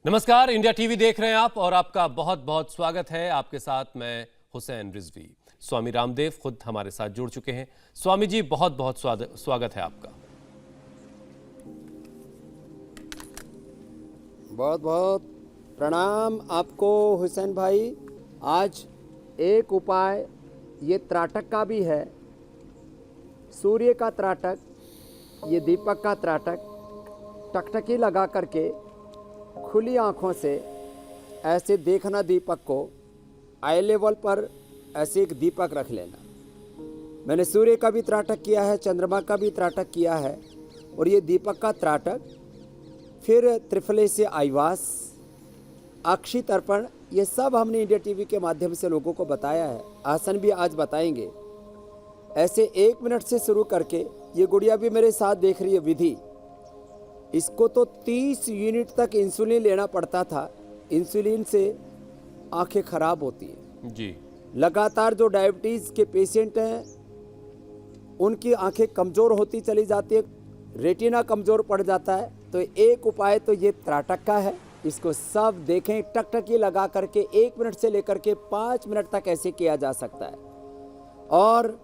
नमस्कार, India TV देख रहे हैं आप और आपका बहुत बहुत स्वागत है। आपके साथ मैं हुसैन रिजवी। स्वामी रामदेव खुद हमारे साथ जुड़ चुके हैं। स्वामी जी, बहुत बहुत स्वागत है आपका। बहुत बहुत प्रणाम आपको हुसैन भाई। आज एक उपाय ये त्राटक का भी है, सूर्य का त्राटक, ये दीपक का त्राटक। टकटकी लगा करके खुली आँखों से ऐसे देखना दीपक को, आई लेवल पर ऐसे एक दीपक रख लेना। मैंने सूर्य का भी त्राटक किया है, चंद्रमा का भी त्राटक किया है, और ये दीपक का त्राटक, फिर त्रिफले से आईवास, अक्षी तर्पण, ये सब हमने इंडिया टीवी के माध्यम से लोगों को बताया है। आसन भी आज बताएंगे। ऐसे 1 मिनट से शुरू करके, ये गुड़िया भी मेरे साथ देख रही है विधि। इसको तो 30 यूनिट तक इंसुलिन लेना पड़ता था। इंसुलिन से आंखें खराब होती हैं जी। लगातार जो डायबिटीज़ के पेशेंट हैं उनकी आंखें कमज़ोर होती चली जाती है, रेटिना कमज़ोर पड़ जाता है। तो एक उपाय तो ये त्राटक का है। इसको सब देखें, टकटकी लगा करके 1 मिनट से लेकर के 5 मिनट तक ऐसे किया जा सकता है, और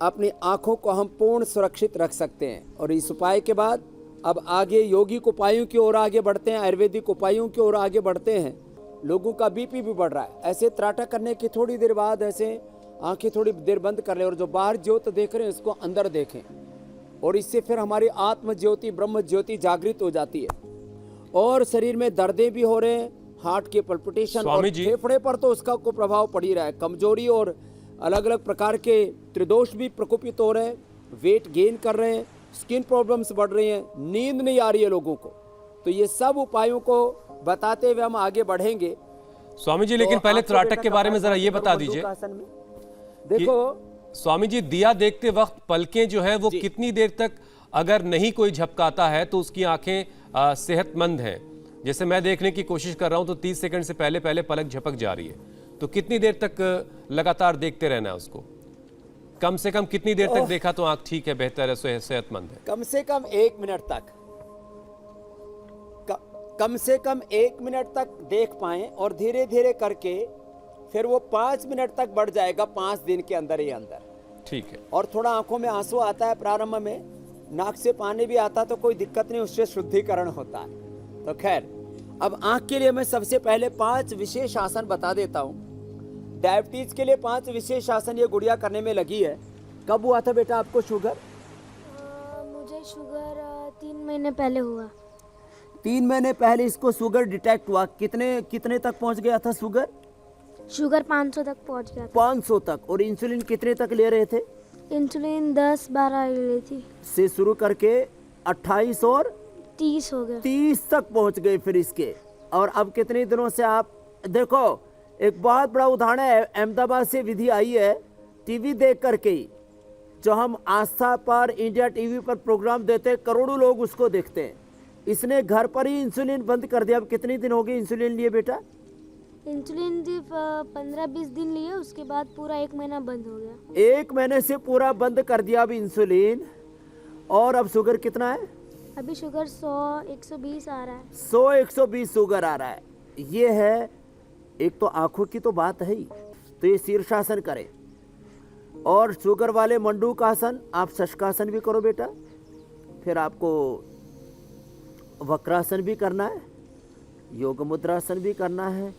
अपनी आँखों को हम पूर्ण सुरक्षित रख सकते हैं। और इस उपाय के बाद अब आगे यौगिक उपायों की ओर आगे बढ़ते हैं, आयुर्वेदिक उपायों की ओर आगे बढ़ते हैं। लोगों का बीपी भी बढ़ रहा है। ऐसे त्राटक करने की थोड़ी देर बाद ऐसे आंखें थोड़ी देर बंद कर लें, और जो बाहर ज्योत देख रहे हैं उसको अंदर देखें, और इससे फिर हमारी आत्म ज्योति, ब्रह्म ज्योति जागृत हो जाती है। और शरीर में दर्दें भी हो रहे हैं, हार्ट के पल्पिटेशन, और फेफड़े पर तो उसका को प्रभाव पड़ ही रहा है। कमजोरी और अलग अलग प्रकार के त्रिदोष भी प्रकोपित हो रहे हैं, वेट गेन कर रहे हैं, स्किन प्रॉब्लम्स बढ़ रही हैं, नींद नहीं आ रही है लोगों को। तो ये सब उपायों को बताते हुए हम आगे बढ़ेंगे। स्वामी जी, लेकिन पहले त्राटक के बारे में जरा ये बता दीजिए। देखो स्वामी जी, दिया देखते वक्त पलकें जो है वो कितनी देर तक अगर नहीं कोई झपकाता है तो उसकी आंखें सेहतमंद हैं? जैसे मैं देखने की कोशिश कर रहा हूं तो 30 सेकंड से पहले पहले पलक झपक जा रही है, तो कितनी देर तक लगातार देखते रहना है उसको? कम से कम कितनी देर तक देखा तो आंख ठीक है, बेहतर है, सेहतमंद है? कम से कम 1 मिनट तक, कम से कम 1 मिनट तक देख पाएं, और धीरे धीरे करके फिर वो 5 मिनट तक बढ़ जाएगा 5 दिन के अंदर ही अंदर। ठीक है। और थोड़ा आंखों में आंसू आता है प्रारंभ में, नाक से पानी भी आता तो कोई दिक्कत नहीं, उससे शुद्धिकरण होता है। तो खैर, अब आंख के लिए मैं सबसे पहले 5 विशेष आसन बता देता हूँ। डायबिटीज के लिए 5 विशेष आसन ये गुड़िया करने में लगी है। कब हुआ था बेटा आपको शुगर? मुझे शुगर 3 महीने पहले हुआ। 3 महीने पहले इसको शुगर डिटेक्ट हुआ। कितने तक पहुंच गया था शुगर? शुगर 500 तक पहुंच गया था। 500 तक। और इंसुलिन कितने तक ले रहे थे? इंसुलिन 10-12 ले रही थी। से शुरू करके 28 और 30 हो गया। 30 तक पहुंच गए फिर इसके। और अब कितने दिनों से आप देखो, एक बहुत बड़ा उदाहरण है। अहमदाबाद से विधि आई है, टीवी देख करके ही, जो हम आस्था पर, इंडिया टीवी पर प्रोग्राम देते हैं, करोड़ों लोग उसको देखते हैं। इसने घर पर ही इंसुलिन बंद कर दिया। अब कितने दिन हो गए इंसुलिन लिए बेटा? इंसुलिन 15-20 दिन लिए, उसके बाद पूरा 1 महीना बंद हो गया। 1 महीने से पूरा बंद कर दिया अब इंसुलिन। और अब शुगर कितना है? अभी शुगर 100-120 आ रहा है। 100-120 शुगर आ रहा है। ये है, एक तो आंखों की तो बात है ही। तो ये शीर्षासन करें, और शुगर वाले मंडूक आसन, आप शशकासन भी करो बेटा। फिर आपको वक्रासन भी करना है, योग मुद्रासन भी करना है,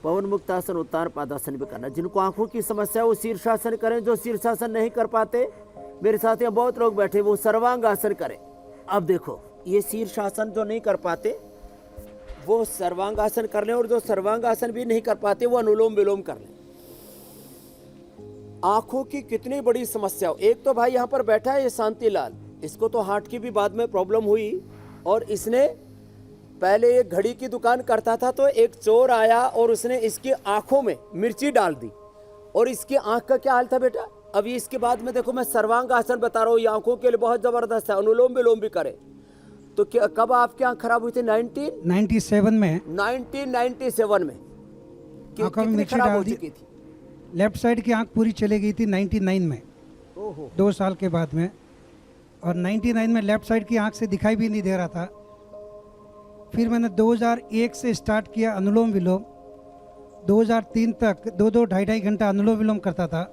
पवन मुक्तासन, उत्तान पादासन भी करना है। जिनको आंखों की समस्या है वो शीर्षासन करें। जो शीर्षासन नहीं कर पाते, मेरे साथ यहाँ बहुत लोग बैठे, वो सर्वांग आसन करें। अब देखो, ये शीर्षासन जो नहीं कर पाते वो सर्वांग आसन कर लें, और जो सर्वांग आसन भी नहीं कर पाते वो अनुलोम विलोम कर लें। आंखों की कितनी बड़ी समस्या हो। एक तो भाई यहाँ पर बैठा है ये शांतिलाल, इसको तो हार्ट की भी बाद में प्रॉब्लम हुई, और इसने पहले एक घड़ी की दुकान करता था, तो एक चोर आया और उसने इसकी आंखों में मिर्ची डाल दी, और इसकी आंख का क्या हाल था बेटा? अभी इसके बाद में देखो, मैं सर्वांग आसन बता रहा हूँ, ये आंखों के लिए बहुत जबरदस्त है। अनुलोम विलोम भी करें। तो कब आपकी आंख खराब हुई थी? 1997 में। 1997 में आंखों में मिर्ची डाल दी थी। लेफ्ट साइड की आंख पूरी चली गई थी 99 में। 2 साल के बाद में। और 99 में लेफ्ट साइड की आंख से दिखाई भी नहीं दे रहा था। फिर मैंने 2001 से स्टार्ट किया अनुलोम विलोम। 2003 तक 2-2 घंटा अनुलोम विलोम करता था,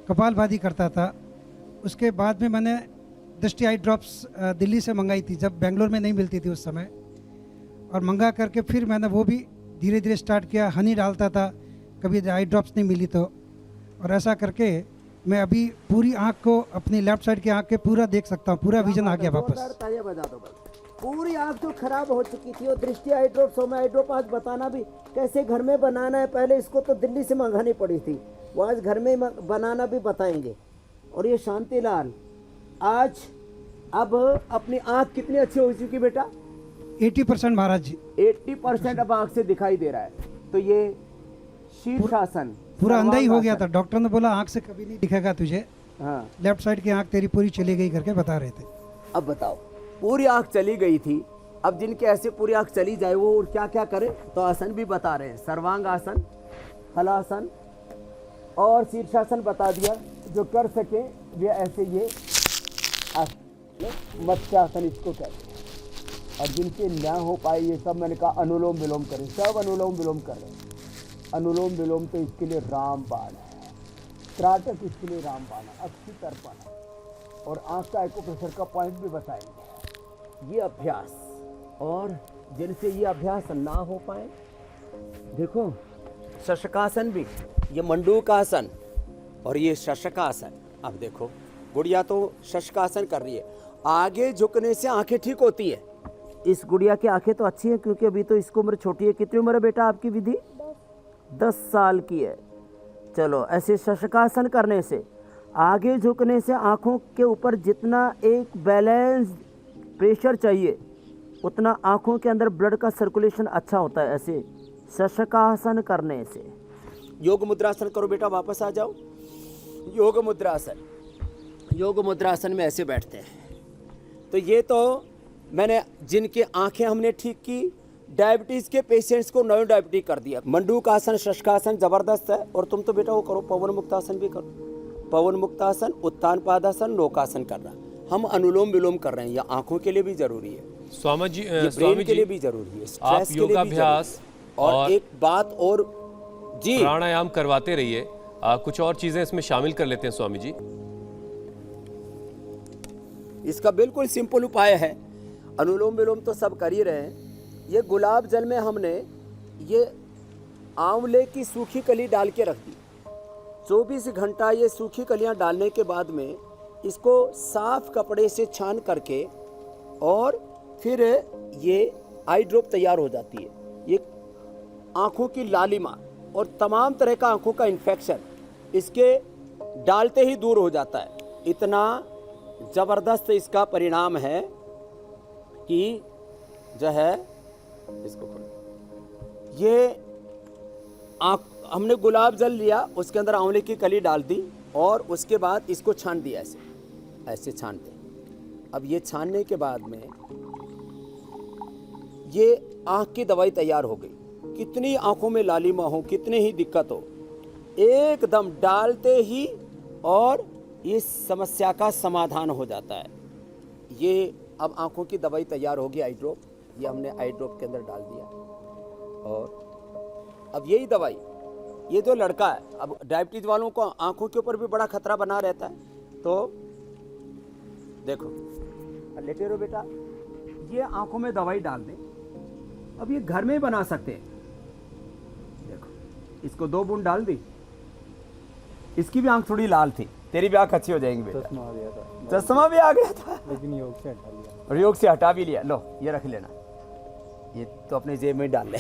कपालभाति करता था। उसके बाद में मैंने दृष्टि आई ड्रॉप्स दिल्ली से मंगाई थी, जब बेंगलोर में नहीं मिलती थी उस समय, और मंगा करके फिर मैंने वो भी धीरे धीरे स्टार्ट किया। हनी डालता था कभी आई ड्रॉप्स नहीं मिली तो, और ऐसा करके मैं अभी पूरी आँख को, अपनी लेफ्ट साइड की आँख के पूरा देख सकता हूँ, पूरा विजन आ गया वापस। तालियां बजा दो भाई। पूरी आँख तो खराब हो चुकी थी, और दृष्टि आई ड्रॉप, सोमा आई ड्रॉप आज बताना भी कैसे घर में बनाना है। पहले इसको तो दिल्ली से मंगानी पड़ी थी, वो आज घर में बनाना भी बताएंगे। और ये शांतिलाल आज अब अपनी आँख कितनी अच्छी हो चुकी बेटा? 80% महाराज जी, 80% अब आँख से दिखाई दे रहा है। तो ये शीर्षासन पूरा अंधा ही हो गया था। डॉक्टर ने बोला आँख से कभी नहीं दिखेगा तुझे, हाँ। लेफ्ट साइड की आँख तेरी पूरी चली गई करके बता रहे थे। अब बताओ, पूरी आँख चली गई थी, अब जिनके ऐसे पूरी आँख चली जाए वो क्या क्या करे? तो आसन भी बता रहे हैं, सर्वांग आसन, हलासन और शीर्षासन बता दिया। जो कर सके वे ऐसे ये मत्स्यासन इसको कहते हैं। और जिनके ना हो पाए ये सब, मैंने कहा अनुलोम विलोम करें, सब अनुलोम विलोम कर रहे हैं। अनुलोम विलोम तो इसके लिए रामबाण है, त्राटक इसके लिए रामबाण है, अक्षी तर्पण है, और आँख का एक्यूप्रेशर का पॉइंट भी बताएंगे। ये अभ्यास, और जिनसे ये अभ्यास ना हो पाए, देखो शशकासन भी, ये मंडूकासन और ये शशकासन। अब देखो गुड़िया तो शशकासन कर रही है, आगे झुकने से आंखें ठीक होती है। इस गुड़िया की आंखें तो अच्छी हैं क्योंकि अभी तो इसको उम्र छोटी है। कितनी उम्र है बेटा आपकी विधि? 10 साल की है। चलो, ऐसे शशकासन करने से, आगे झुकने से आँखों के ऊपर जितना एक बैलेंस प्रेशर चाहिए उतना आँखों के अंदर ब्लड का सर्कुलेशन अच्छा होता है। ऐसे शशकासन करने से। योग मुद्रासन करो बेटा, वापस आ जाओ। योग मुद्रासन, योग मुद्रासन में ऐसे बैठते हैं। तो ये तो मैंने जिनकी आंखें हमने ठीक की, डायबिटीज़ के पेशेंट्स को नॉन डायबिटीज कर दिया। मंडूकासन, शशकासन ज़बरदस्त है। और तुम तो बेटा वो करो, पवन मुक्तासन भी करो। पवन मुक्तासन, उत्तान पादासन, नौकासन कर रहा। हम अनुलोम विलोम कर रहे हैं, ये आंखों के लिए भी जरूरी है, स्वामी जी, ब्रेन के लिए भी जरूरी है, आप स्ट्रेस के लिए भी योगाभ्यास जरूरी है। और एक बात और जी, प्राणायाम करवाते रहिए। कुछ और चीजें इसमें शामिल कर लेते हैं स्वामी जी। इसका बिल्कुल सिंपल उपाय है। अनुलोम विलोम तो सब कर ही रहे हैं। ये गुलाब जल में हमने ये आंवले की सूखी कली डाल के रख दी। 24 घंटा ये सूखी कलियां डालने के बाद में इसको साफ कपड़े से छान करके, और फिर ये आई ड्रॉप तैयार हो जाती है। ये आँखों की लालिमा और तमाम तरह का आँखों का इन्फेक्शन इसके डालते ही दूर हो जाता है। इतना ज़बरदस्त इसका परिणाम है कि जो है, इसको खोलो, ये हमने गुलाब जल लिया, उसके अंदर आंवले की कली डाल दी, और उसके बाद इसको छान दिया। ऐसे ऐसे छानते। अब ये छानने के बाद में ये आँख की दवाई तैयार हो गई। कितनी आँखों में लालिमा हो, कितनी ही दिक्कत हो, एकदम डालते ही और इस समस्या का समाधान हो जाता है। ये अब आँखों की दवाई तैयार होगी, आई ड्रॉप। ये हमने आई ड्रॉप के अंदर डाल दिया। और अब यही दवाई, ये जो लड़का है, अब डायबिटीज वालों को आँखों के ऊपर भी बड़ा खतरा बना रहता है। तो देखो, लेटे रहो बेटा, ये आँखों में दवाई डाल दें। अब ये घर में बना सकते हैं। देखो, इसको 2 बूंद डाल दी। इसकी भी आँख थोड़ी लाल थी, तेरी भी आँख अच्छी हो जाएंगी बेटा। चश्मा आ गया था, चश्मा भी आ गया था, लेकिन योग से हटा लिया। और योग से हटा भी लिया। लो, ये रख लेना, ये तो अपने जेब में डाल ले।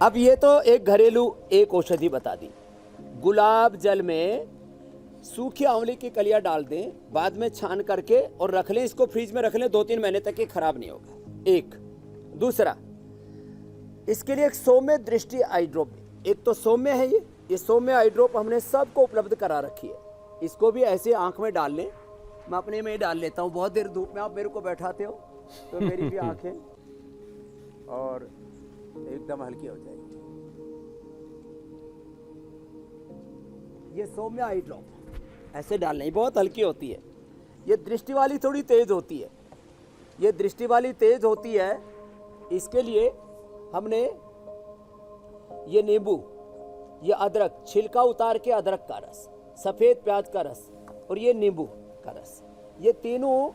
अब ये तो एक घरेलू एक औषधि बता दी। गुलाब जल में सूखी आंवले की कलियां डाल दें, बाद में छान करके और रख लें। इसको फ्रिज में रख लें, 2-3 महीने तक ये खराब नहीं होगा। एक दूसरा, इसके लिए एक सौम्य दृष्टि आई ड्रॉप, एक तो सौम्य है ये सौम्य आई ड्रॉप हमने सबको उपलब्ध करा रखी है। इसको भी ऐसे आंख में डाल लें। मैं अपने में ही डाल लेता हूँ, बहुत देर धूप में आप मेरे को बैठाते हो तो मेरी भी आंखें और एकदम हल्की हो जाएगी। ये सौम्य आई ड्रॉप ऐसे डालना ही, बहुत हल्की होती है। ये दृष्टि वाली थोड़ी तेज होती है। ये दृष्टि वाली तेज होती है इसके लिए हमने ये नींबू, ये अदरक, छिलका उतार के अदरक का रस, सफ़ेद प्याज का रस और ये नींबू का रस, ये तीनों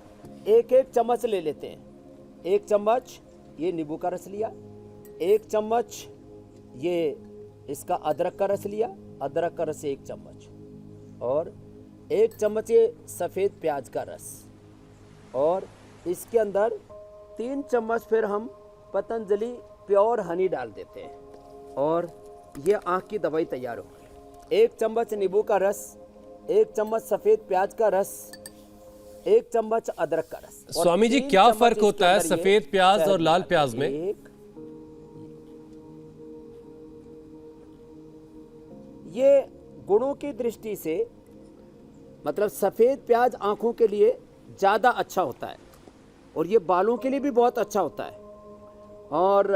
एक एक चम्मच ले लेते हैं। एक चम्मच ये नींबू का रस लिया, एक चम्मच ये इसका अदरक का रस लिया, अदरक का रस एक चम्मच, और एक चम्मच ये सफ़ेद प्याज का रस, और इसके अंदर 3 चम्मच फिर हम पतंजलि प्योर हनी डाल देते हैं, और ये आँख की दवाई तैयार हो गई। 1 चम्मच नींबू का रस, 1 चम्मच सफ़ेद प्याज का रस, 1 चम्मच अदरक का रस। और स्वामी जी 3 क्या चम्मच फर्क इसके होता है अंदर ये सफेद प्याज और शहद लाल डाल प्याज में? ये गुणों की दृष्टि से मतलब सफ़ेद प्याज आँखों के लिए ज़्यादा अच्छा होता है, और ये बालों के लिए भी बहुत अच्छा होता है, और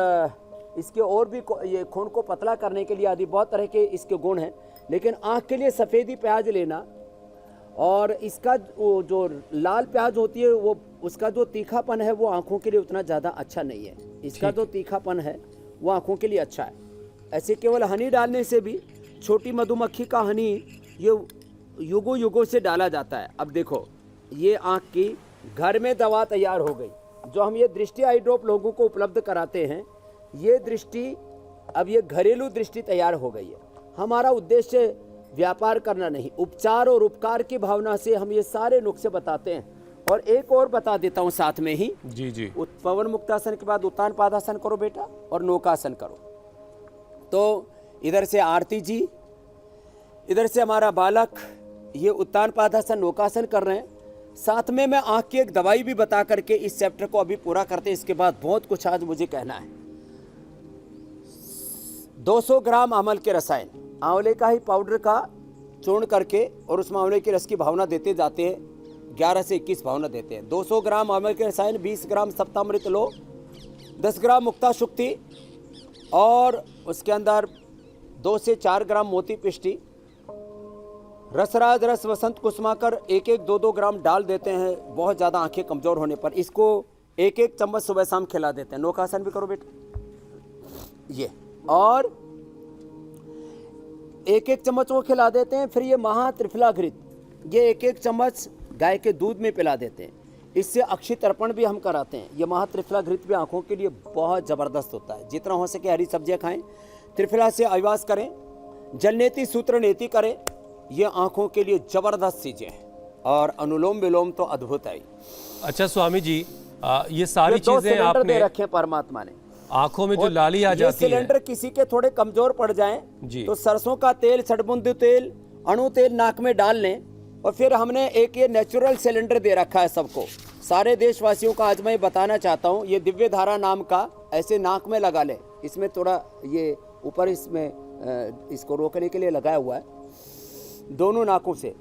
इसके और भी ये खून को पतला करने के लिए आदि बहुत तरह के इसके गुण हैं। लेकिन आँख के लिए सफ़ेदी प्याज लेना, और इसका जो लाल प्याज होती है वो उसका जो तीखापन है वो आँखों के लिए उतना ज़्यादा अच्छा नहीं है। इसका जो तीखापन है वो आँखों के लिए अच्छा है। ऐसे केवल हनी डालने से भी, छोटी मधुमक्खी का हनी ये युगों युगों से डाला जाता है। अब देखो ये आँख की घर में दवा तैयार हो गई, जो हम ये दृष्टि आई ड्रॉप लोगों को उपलब्ध कराते हैं। ये दृष्टि अब ये घरेलू दृष्टि तैयार हो गई है। हमारा उद्देश्य व्यापार करना नहीं, उपचार और उपकार की भावना से हम ये सारे नुस्खे बताते हैं। और एक और बता देता हूँ साथ में ही, जी पवन मुक्तासन के बाद उत्तान पादासन करो बेटा, और नौकासन करो। तो इधर से आरती जी, इधर से हमारा बालक ये उत्तान पादासन नौकासन कर रहे हैं। साथ में मैं आँख की एक दवाई भी बता करके इस चैप्टर को अभी पूरा करते हैं। इसके बाद बहुत कुछ आज मुझे कहना है। 200 ग्राम अमल के रसायन, आंवले का ही पाउडर का चूर्ण करके, और उसमें आंवले के रस की भावना देते जाते हैं। 11 से 21 भावना देते हैं। 200 ग्राम अमल के रसायन, 20 ग्राम सप्तामृत लो, 10 ग्राम मुक्ता शुक्ति, और उसके अंदर 2 से 4 ग्राम मोती पिष्टी, रसराज रस वसंत कुसुमाकर 1-1, 2-2 ग्राम डाल देते हैं। बहुत ज़्यादा आंखें कमज़ोर होने पर इसको 1-1 चम्मच सुबह शाम खिला देते हैं। नौकासन भी करो बेटा ये, और 1-1 चम्मच वो खिला देते हैं। फिर ये महात्रिफला घृत, ये 1-1 चम्मच गाय के दूध में पिला देते हैं। इससे अक्षी तर्पण भी हम कराते हैं। ये महात्रिफला घृत भी आंखों के लिए बहुत ज़बरदस्त होता है। जितना हो सके हरी सब्जियां खाएं, त्रिफला से आवास करें, जलनेति सूत्र नेति करें। ये आंखों के लिए ज़बरदस्त चीज़ें हैं, और अनुलोम विलोम तो अद्भुत है। अच्छा स्वामी जी, ये सारी ये 2 चीजें सिलेंडर दे आपने रखे हैं परमात्मा ने। आंखों में जो और लाली आ ये जाती है, सिलेंडर किसी के थोड़े कमजोर पड़ जाएं जी। तो सरसों का तेल, सड़बुंदी तेल, अणु तेल नाक में डाल लें। और फिर हमने एक ये नेचुरल सिलेंडर दे रखा है सबको, सारे देशवासियों का। आज मैं बताना चाहता हूँ, ये दिव्य धारा नाम का ऐसे नाक में लगा ले। इसमें थोड़ा ये ऊपर इसमें इसको रोकने के लिए लगाया हुआ है, दोनों नाकों से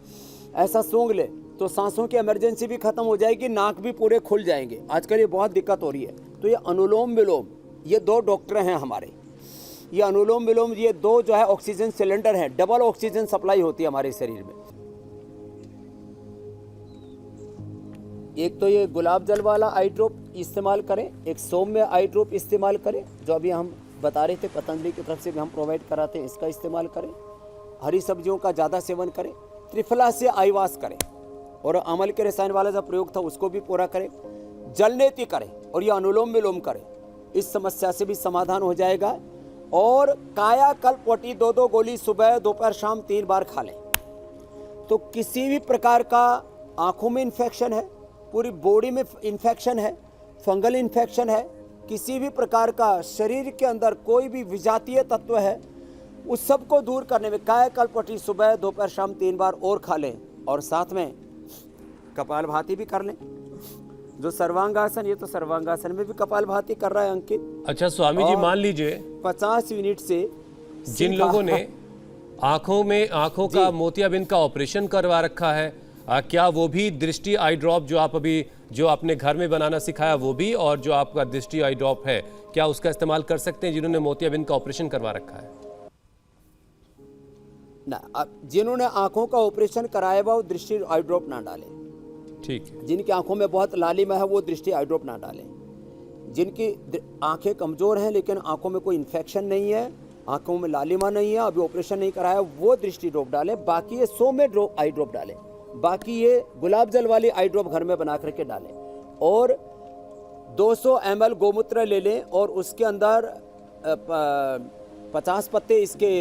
ऐसा सूंघ ले तो सांसों की इमरजेंसी भी खत्म हो जाएगी, नाक भी पूरे खुल जाएंगे। आजकल ये बहुत दिक्कत हो रही है। तो ये अनुलोम विलोम, ये 2 डॉक्टर हैं हमारे। ये अनुलोम विलोम, ये 2 जो है ऑक्सीजन सिलेंडर हैं, डबल ऑक्सीजन सप्लाई होती है हमारे शरीर में। एक तो ये गुलाब जल वाला आई ड्रॉप इस्तेमाल करें, एक सौम्य आई ड्रॉप इस्तेमाल करें, जो अभी हम बता रहे थे पतंजलि की तरफ से भी हम प्रोवाइड कराते हैं, इसका इस्तेमाल करें। हरी सब्जियों का ज़्यादा सेवन करें, त्रिफला से आईवास करें, और अमल के रसायन वाला जो प्रयोग था उसको भी पूरा करें। जलनेति करें और ये अनुलोम विलोम करें, इस समस्या से भी समाधान हो जाएगा। और कायाकल्प वटी 2-2 गोली सुबह दोपहर शाम 3 बार खा लें। तो किसी भी प्रकार का आँखों में इन्फेक्शन है, पूरी बॉडी में इन्फेक्शन है, फंगल इन्फेक्शन है, किसी भी प्रकार का शरीर के अंदर कोई भी विजातीय तत्व है, उस सब को दूर करने में कायाकल्पवटी सुबह दोपहर शाम 3 बार और खा लें। और साथ में कपालभाति भी कर लें, जो सर्वांगासन, ये तो सर्वांगासन में भी कपालभाति कर रहा है अंकित। अच्छा स्वामी जी, मान लीजिए 50 मिनट से जिन लोगों ने आंखों का मोतियाबिंद का ऑपरेशन करवा रखा है, क्या वो भी दृष्टि आई ड्रॉप जो आप अभी जो आपने घर में बनाना सिखाया वो भी, और जो आपका दृष्टि आई ड्रॉप है क्या उसका इस्तेमाल कर सकते हैं जिन्होंने मोतियाबिंद का ऑपरेशन करवा रखा है? ना, जिन्होंने आंखों का ऑपरेशन कराया हुआ वो दृष्टि आई ड्रॉप ना डालें। ठीक है। जिनकी आंखों में बहुत लालिमा है वो दृष्टि आई ड्रॉप ना डालें। जिनकी आंखें कमज़ोर हैं लेकिन आंखों में कोई इन्फेक्शन नहीं है, आंखों में लालिमा नहीं है, अभी ऑपरेशन नहीं कराया, वो दृष्टि ड्रॉप डालें। बाकी ये 100 में आई ड्रॉप डालें। बाकी ये गुलाब जल वाली आई ड्रॉप घर में बना करके डालें। और 200 ml गोमूत्र ले लें और उसके अंदर 50 पत्ते इसके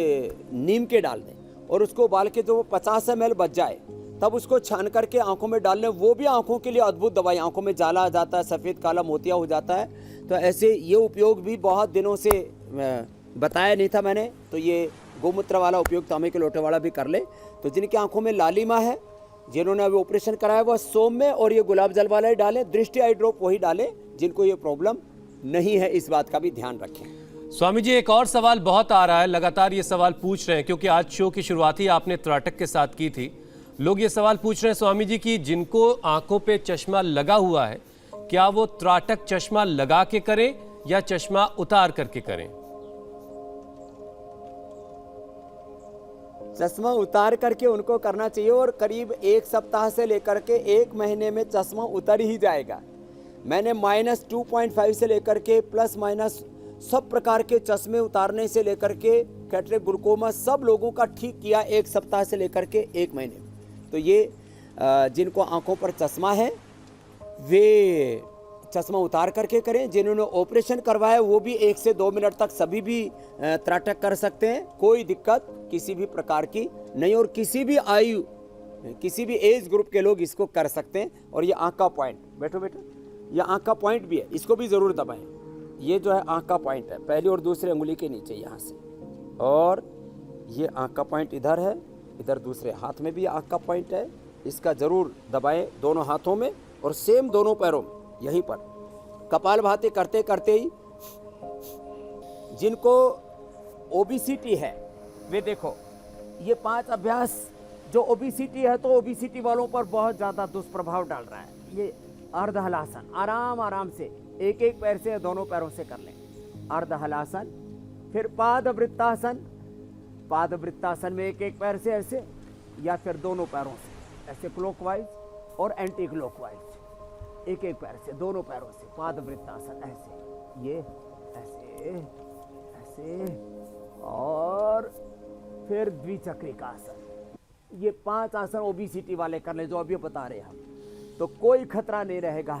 नीम के डाल दें और उसको उबाल के जो 50 ml बच जाए तब उसको छान करके आंखों में डाल लें। वो भी आंखों के लिए अद्भुत दवाई, आंखों में जाला आ जाता है, सफ़ेद काला मोतिया हो जाता है। तो ऐसे ये उपयोग भी बहुत दिनों से बताया नहीं था मैंने, तो ये गोमूत्र वाला उपयोग तांबे के लोटे वाला भी कर ले। तो जिनकी आंखों में लालिमा है, जिन्होंने अभी ऑपरेशन कराया, वह सोम में और ये गुलाब जल वाला ही डालें, दृष्टि आई ड्रॉप वही डालें। जिनको ये प्रॉब्लम नहीं है इस बात का भी ध्यान रखें। स्वामी जी, एक और सवाल बहुत आ रहा है, लगातार ये सवाल पूछ रहे हैं, क्योंकि आज शो की शुरुआत ही आपने त्राटक के साथ की थी। लोग ये सवाल पूछ रहे हैं स्वामी जी कि जिनको आंखों पे चश्मा लगा हुआ है, क्या वो त्राटक चश्मा लगा के करें या चश्मा उतार करके करें? चश्मा उतार करके उनको करना चाहिए और करीब 1 सप्ताह से लेकर के 1 महीने में चश्मा उतर ही जाएगा। मैंने -2.5 से लेकर के प्लस- सब प्रकार के चश्मे उतारने से लेकर के कैटरेक्ट, ग्लूकोमा सब लोगों का ठीक किया 1 सप्ताह से लेकर के 1 महीने में। तो ये जिनको आंखों पर चश्मा है वे चश्मा उतार करके करें। जिन्होंने ऑपरेशन करवाया वो भी 1 से 2 मिनट तक सभी भी त्राटक कर सकते हैं, कोई दिक्कत किसी भी प्रकार की नहीं। और किसी भी आयु, किसी भी एज ग्रुप के लोग इसको कर सकते हैं। और ये आँख का पॉइंट, बैठो बेटा, ये आँख का पॉइंट भी है, इसको भी ज़रूर दबाएं। ये जो है आँख का पॉइंट है, पहली और दूसरी अंगुली के नीचे यहाँ से। और ये आँख का पॉइंट इधर है, इधर दूसरे हाथ में भी आँख का पॉइंट है, इसका ज़रूर दबाएं दोनों हाथों में और सेम दोनों पैरों में, यहीं पर कपालभाति करते करते ही। जिनको ओबेसिटी है वे देखो, ये 5 अभ्यास जो ओबेसिटी है तो ओबेसिटी वालों पर बहुत ज़्यादा दुष्प्रभाव डाल रहा है। ये अर्ध हलासन, आराम आराम से एक एक पैर से या दोनों पैरों से कर लें। अर्ध हलासन, फिर पाद वृत्तासन। पाद वृत्तासन में एक एक पैर से ऐसे या फिर दोनों पैरों से ऐसे क्लॉकवाइज और एंटी क्लॉकवाइज, एक एक पैर से दोनों पैरों से पाद वृत्तासन ऐसे, ये ऐसे ऐसे, और फिर द्विचक्रिकासन। ये 5 आसन ओबेसिटी वाले कर ले जो अभी बता रहे हैं हम, तो कोई खतरा नहीं रहेगा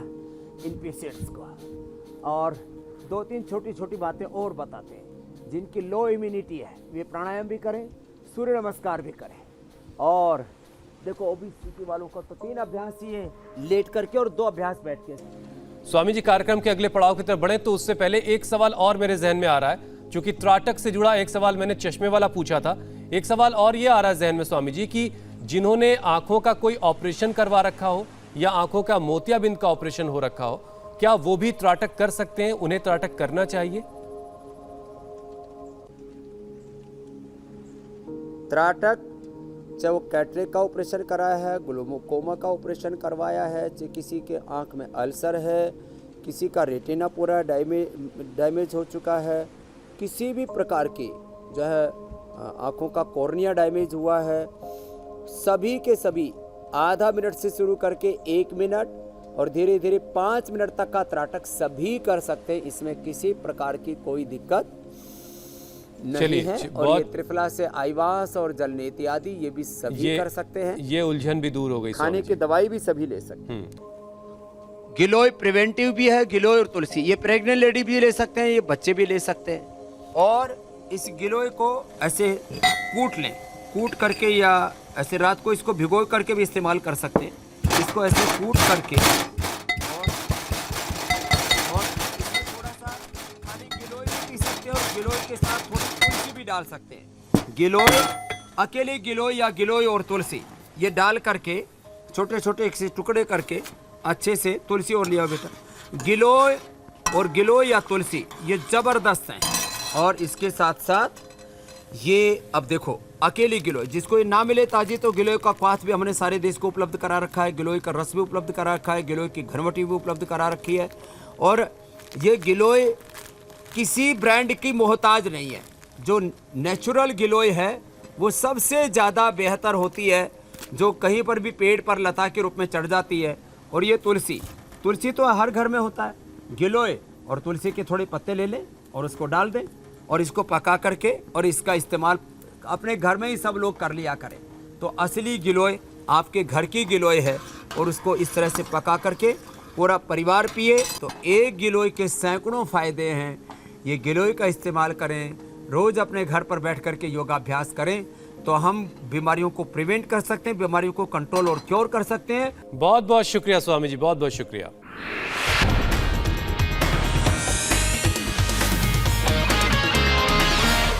इन पेशेंट्स को। और 2-3 छोटी छोटी बातें और बताते हैं। जिनकी लो इम्यूनिटी है वे प्राणायाम भी करें, सूर्य नमस्कार भी करें। और देखो ओबेसिटी वालों को तो 3 अभ्यास ही है, लेट करके और 2 अभ्यास बैठ के। स्वामी जी, कार्यक्रम के अगले पड़ाव की तरफ बढ़े तो उससे पहले एक सवाल और मेरे जहन में आ रहा है, क्योंकि त्राटक से जुड़ा एक सवाल मैंने चश्मे वाला पूछा था। एक सवाल और ये आ रहा है जहन में स्वामी जी कि जिन्होंने आंखों का कोई ऑपरेशन करवा रखा हो या आंखों का मोतियाबिंद का ऑपरेशन हो रखा हो, क्या वो भी त्राटक कर सकते हैं? उन्हें त्राटक करना चाहिए? त्राटक चाहे वो कैटरेक्ट का ऑपरेशन कराया है, ग्लूकोमा का ऑपरेशन करवाया है, चाहे किसी के आंख में अल्सर है, किसी का रेटिना पूरा डैमेज हो चुका है, किसी भी प्रकार की जो है आँखों का कॉर्निया डैमेज हुआ है, सभी के सभी आधा मिनट से शुरू करके 1 मिनट और धीरे धीरे 5 मिनट तक का त्राटक सभी कर सकते हैं। इसमें किसी प्रकार की कोई दिक्कत नहीं है। और ये त्रिफला से आईवास और जलनेति आदि ये भी सभी कर सकते हैं। ये उलझन भी दूर हो गई। खाने की दवाई भी सभी ले सकते हैं। गिलोय प्रिवेंटिव भी है, गिलोय और तुलसी, ये प्रेग्नेंट लेडी भी ले सकते हैं, ये बच्चे भी ले सकते हैं। और इस गिलोय को ऐसे कूट लें, कूट करके या ऐसे रात को इसको भिगो करके भी इस्तेमाल कर सकते हैं। इसको ऐसे कूट करके और इसमें थोड़ा सा खाली गिलोय भी पी सकते हैं और गिलोय के साथ थोड़ी तुलसी भी डाल सकते हैं। गिलोय, अकेले गिलोय या गिलोय और तुलसी ये डाल करके छोटे छोटे एक से टुकड़े करके अच्छे से तुलसी और लिया बेटा। गिलोय और गिलोय या तुलसी ये ज़बरदस्त हैं। और इसके साथ साथ ये अब देखो अकेली गिलोय, जिसको ये ना मिले ताजी तो गिलोय का क्वाथ भी हमने सारे देश को उपलब्ध करा रखा है, गिलोय का रस भी उपलब्ध करा रखा है, गिलोय की घरवटी भी उपलब्ध करा रखी है। और ये गिलोय किसी ब्रांड की मोहताज नहीं है। जो नेचुरल गिलोय है वो सबसे ज़्यादा बेहतर होती है, जो कहीं पर भी पेड़ पर लता के रूप में चढ़ जाती है। और ये तुलसी, तुलसी तो हर घर में होता है, गिलोय और तुलसी के थोड़े पत्ते ले लें और उसको डाल दें और इसको पका करके और इसका इस्तेमाल अपने घर में ही सब लोग कर लिया करें। तो असली गिलोय आपके घर की गिलोय है और उसको इस तरह से पका करके पूरा परिवार पिए तो एक गिलोय के सैकड़ों फायदे हैं। ये गिलोय का इस्तेमाल करें, रोज़ अपने घर पर बैठ करके योगाभ्यास करें तो हम बीमारियों को प्रिवेंट कर सकते हैं, बीमारियों को कंट्रोल और क्योर कर सकते हैं। बहुत बहुत शुक्रिया स्वामी जी, बहुत बहुत शुक्रिया।